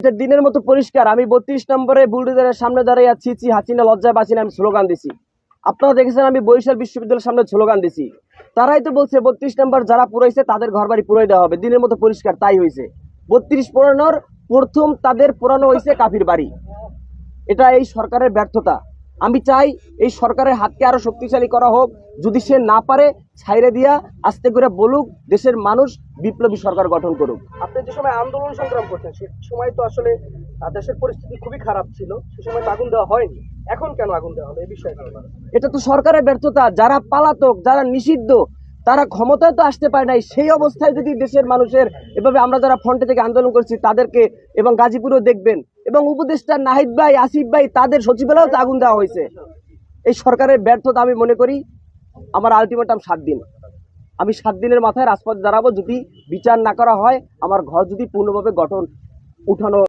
এটা দিনের মতো পরিষ্কার। আমি 32 নম্বরে বুলডোজারের সামনে দাঁড়িয়ে ছি হাসিনা লজ্জায় বাঁচিনা আমি স্লোগান দিছি। আপনারা দেখেছেন আমি বরিশাল বিশ্ববিদ্যালয়ের সামনে স্লোগান দিছি। তারাই তো বলছে 32 নম্বর যারা পুরাইছে তাদের ঘরবাড়ি পুরাই দেওয়া হবে। দিনের মতো পরিষ্কার তাই হয়েছে। 32 পুরানোর প্রথম তাদের পুরানো হয়েছে কাফির বাড়ি। এটা এই সরকারের ব্যর্থতা। আমি চাই এই সরকারের হাতকে আরো শক্তিশালী করা হোক। যদি সে না পারে ছাইরে দিয়া আস্তে করে বলুক দেশের মানুষ বিপ্লবী সরকার গঠন করুক। আপনি যে সময় আন্দোলন সংগ্রাম করছেন সে সময় তো আসলে দেশের পরিস্থিতি খুবই খারাপ ছিল, সে সময় তো আগুন দেওয়া হয়নি, এখন কেন আগুন দেওয়া হলো এই বিষয়ে? এটা তো সরকারের ব্যর্থতা। যারা পালাতক, যারা নিষিদ্ধ, তারা ক্ষমতায় তো আসতে পারে নাই। সেই অবস্থায় যদি দেশের মানুষের এভাবে আমরা যারা ফ্রন্টে থেকে আন্দোলন করছি তাদেরকে, এবং গাজীপুরেও দেখবেন, এবং উপদেষ্টা নাহিদ ভাই, আসিফ ভাই, তাদের সচিবালয়েও তো আগুন দেওয়া হয়েছে। এই সরকারের ব্যর্থতা আমি মনে করি। আমার আলটিমেটাম 7 দিন। আমি 7 দিনের মাথায় রাজপথে দাঁড়াবো। যদি বিচার না করা হয়, আমার ঘর যদি পূর্ণভাবে উঠানো